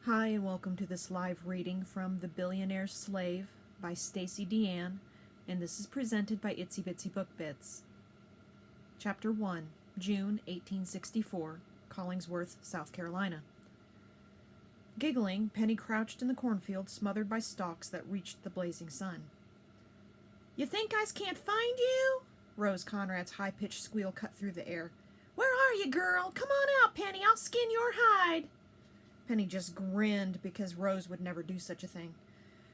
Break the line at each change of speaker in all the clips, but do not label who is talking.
Hi, and welcome to this live reading from The Billionaire Slave by Stacy-Deanne, and this is presented by Itsy Bitsy Book Bits. Chapter 1, June 1864, Collingsworth, South Carolina. Giggling, Penny crouched in the cornfield, smothered by stalks that reached the blazing sun. "You think I can't find you?" Rose Conrad's high-pitched squeal cut through the air. "Where are you, girl? Come on out, Penny. I'll skin your hide." Penny just grinned because Rose would never do such a thing.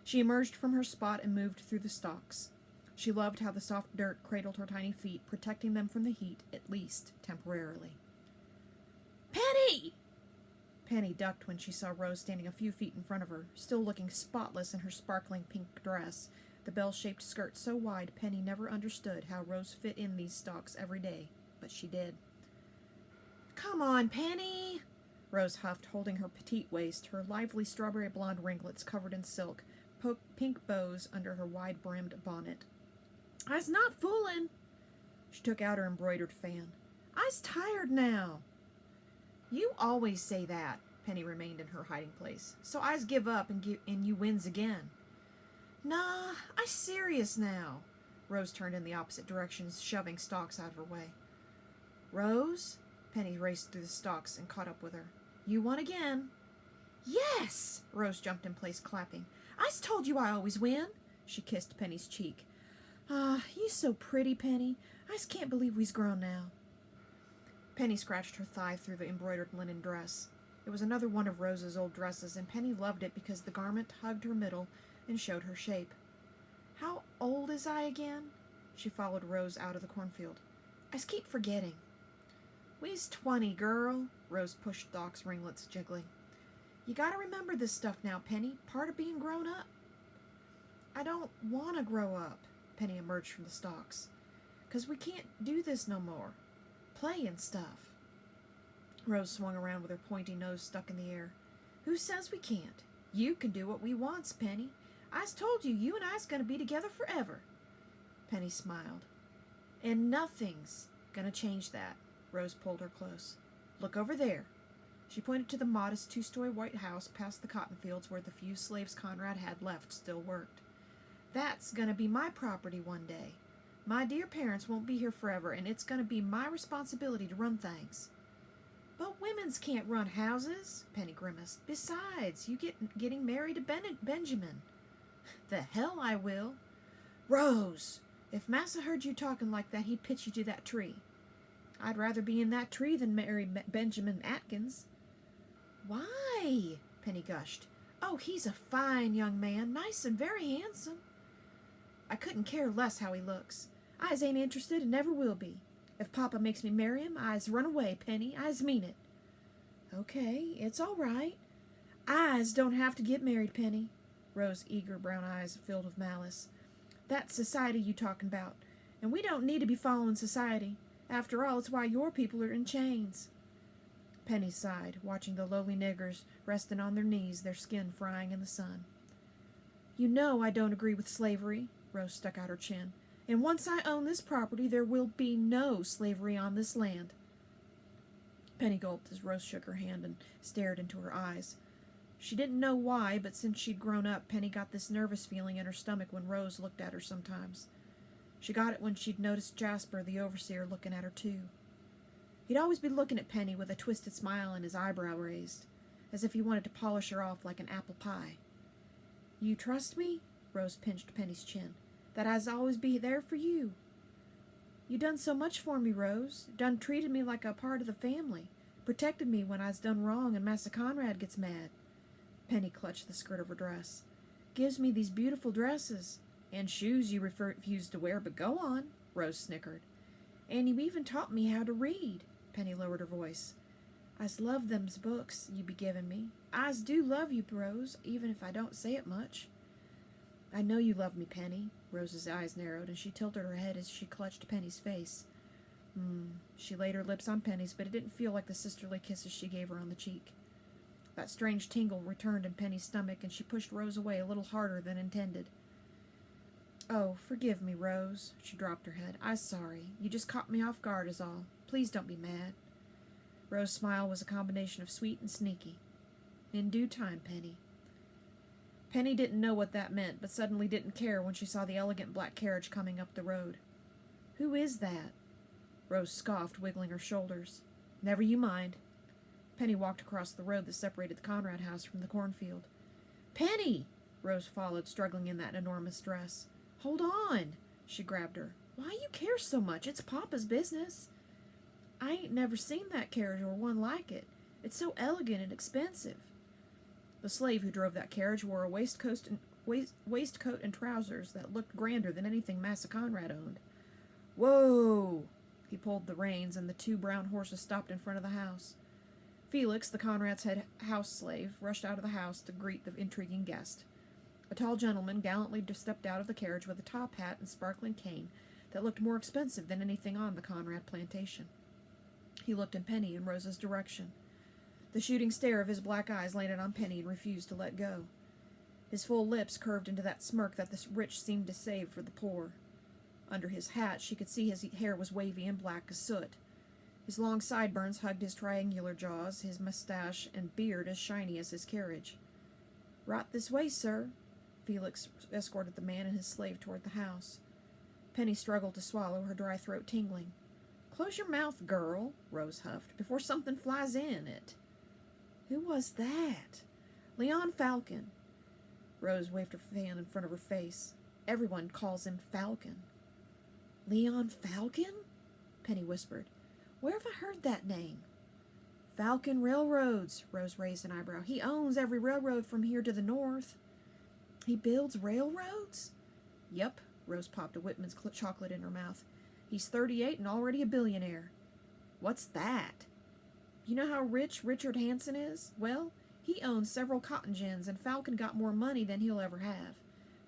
She emerged from her spot and moved through the stalks. She loved how the soft dirt cradled her tiny feet, protecting them from the heat, at least temporarily. "Penny!" Penny ducked when she saw Rose standing a few feet in front of her, still looking spotless in her sparkling pink dress, the bell-shaped skirt so wide Penny never understood how Rose fit in these stalks every day, but she did. "Come on, Penny!" Rose huffed, holding her petite waist, her lively strawberry blonde ringlets covered in silk, pink bows under her wide-brimmed bonnet. "I's not foolin'." She took out her embroidered fan. "I's tired now." "You always say that." Penny remained in her hiding place. "So I's give up and you wins again." "Nah, I's serious now." Rose turned in the opposite direction, shoving stalks out of her way. "Rose?" Penny raced through the stalks and caught up with her. "You won again." "Yes!" Rose jumped in place, clapping. "I's told you I always win." She kissed Penny's cheek. "Ah, you so pretty, Penny. I's can't believe we's grown now." Penny scratched her thigh through the embroidered linen dress. It was another one of Rose's old dresses, and Penny loved it because the garment hugged her middle and showed her shape. "How old is I again?" She followed Rose out of the cornfield. "I's keep forgetting." "We's 20, girl." Rose pushed Doc's ringlets, jiggling. "You gotta remember this stuff now, Penny. Part of being grown up." "I don't want to grow up." Penny emerged from the stalks. "'Cause we can't do this no more. Play and stuff." Rose swung around with her pointy nose stuck in the air. "Who says we can't? You can do what we wants, Penny. I's told you, you and I's gonna be together forever." Penny smiled. "And nothing's gonna change that." Rose pulled her close. "Look over there." She pointed to the modest two-story white house past the cotton fields where the few slaves Conrad had left still worked. "That's going to be my property one day. My dear parents won't be here forever, and it's going to be my responsibility to run things." "But women's can't run houses," Penny grimaced. "Besides, you getting married to Benjamin." "The hell I will." "Rose! If Massa heard you talking like that, he'd pitch you to that tree." "I'd rather be in that tree than marry Benjamin Atkins." "Why?" Penny gushed. "Oh, he's a fine young man, nice and very handsome." "I couldn't care less how he looks. I's ain't interested and never will be. If Papa makes me marry him, I's run away, Penny. I's mean it." "Okay, it's all right." "I's don't have to get married, Penny." Rose's eager brown eyes filled with malice. "That's society you talking about, and we don't need to be following society. After all, it's why your people are in chains." Penny sighed, watching the lowly niggers resting on their knees, their skin frying in the sun. "You know I don't agree with slavery." Rose stuck out her chin. "And once I own this property, there will be no slavery on this land." Penny gulped as Rose shook her hand and stared into her eyes. She didn't know why, but since she'd grown up, Penny got this nervous feeling in her stomach when Rose looked at her sometimes. She got it when she'd noticed Jasper, the overseer, looking at her too. He'd always be looking at Penny with a twisted smile and his eyebrow raised, as if he wanted to polish her off like an apple pie. "You trust me?" Rose pinched Penny's chin. "That I's always be there for you." "You done so much for me, Rose. Done treated me like a part of the family. Protected me when I's done wrong and Massa Conrad gets mad." Penny clutched the skirt of her dress. "Gives me these beautiful dresses. And shoes you refused to wear, but go on," Rose snickered. "And you even taught me how to read." Penny lowered her voice. "I's love them's books you be giving me. I's do love you, Rose, even if I don't say it much." "I know you love me, Penny." Rose's eyes narrowed, and she tilted her head as she clutched Penny's face. She laid her lips on Penny's, but it didn't feel like the sisterly kisses she gave her on the cheek. That strange tingle returned in Penny's stomach, and she pushed Rose away a little harder than intended. "Oh, forgive me, Rose." She dropped her head. "I's sorry. You just caught me off guard is all. Please don't be mad." Rose's smile was a combination of sweet and sneaky. In due time, Penny. Penny didn't know what that meant, but suddenly didn't care when she saw the elegant black carriage coming up the road. Who is that? Rose scoffed, wiggling her shoulders. Never you mind. Penny walked across the road that separated the Conrad house from the cornfield. Penny! Rose followed, struggling in that enormous dress. Hold on! She grabbed her. Why you care so much? It's Papa's business. I ain't never seen that carriage or one like it. It's so elegant and expensive. The slave who drove that carriage wore a waistcoat and trousers that looked grander than anything Massa Conrad owned. Whoa! He pulled the reins, and the two brown horses stopped in front of the house. Felix, the Conrad's head house slave, rushed out of the house to greet the intriguing guest. A tall gentleman gallantly stepped out of the carriage with a top hat and sparkling cane that looked more expensive than anything on the Conrad plantation. He looked in Penny and Rose's direction. The shooting stare of his black eyes landed on Penny and refused to let go. His full lips curved into that smirk that the rich seemed to save for the poor. Under his hat, she could see his hair was wavy and black as soot. His long sideburns hugged his triangular jaws, his mustache and beard as shiny as his carriage. Right this way, sir. Felix escorted the man and his slave toward the house. Penny struggled to swallow, her dry throat tingling. Close your mouth, girl, Rose huffed, before something flies in it. Who was that? Leon Falcon. Rose waved her fan in front of her face. Everyone calls him Falcon. Leon Falcon? Penny whispered. Where have I heard that name? Falcon Railroads, Rose raised an eyebrow. He owns every railroad from here to the north. He builds railroads? Yep, Rose popped a Whitman's chocolate in her mouth. He's 38 and already a billionaire. What's that? You know how rich Richard Hansen is? Well, he owns several cotton gins, and Falcon got more money than he'll ever have.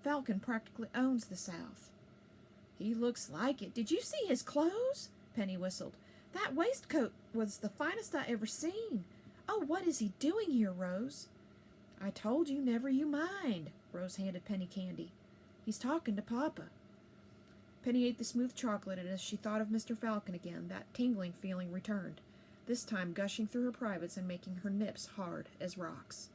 Falcon practically owns the South. He looks like it. Did you see his clothes? Penny whistled. That waistcoat was the finest I ever seen. Oh, what is he doing here, Rose? I told you, never you mind. Rose handed Penny candy. He's talking to Papa. Penny ate the smooth chocolate, and as she thought of Mr. Falcon again, that tingling feeling returned, this time gushing through her privates and making her nips hard as rocks.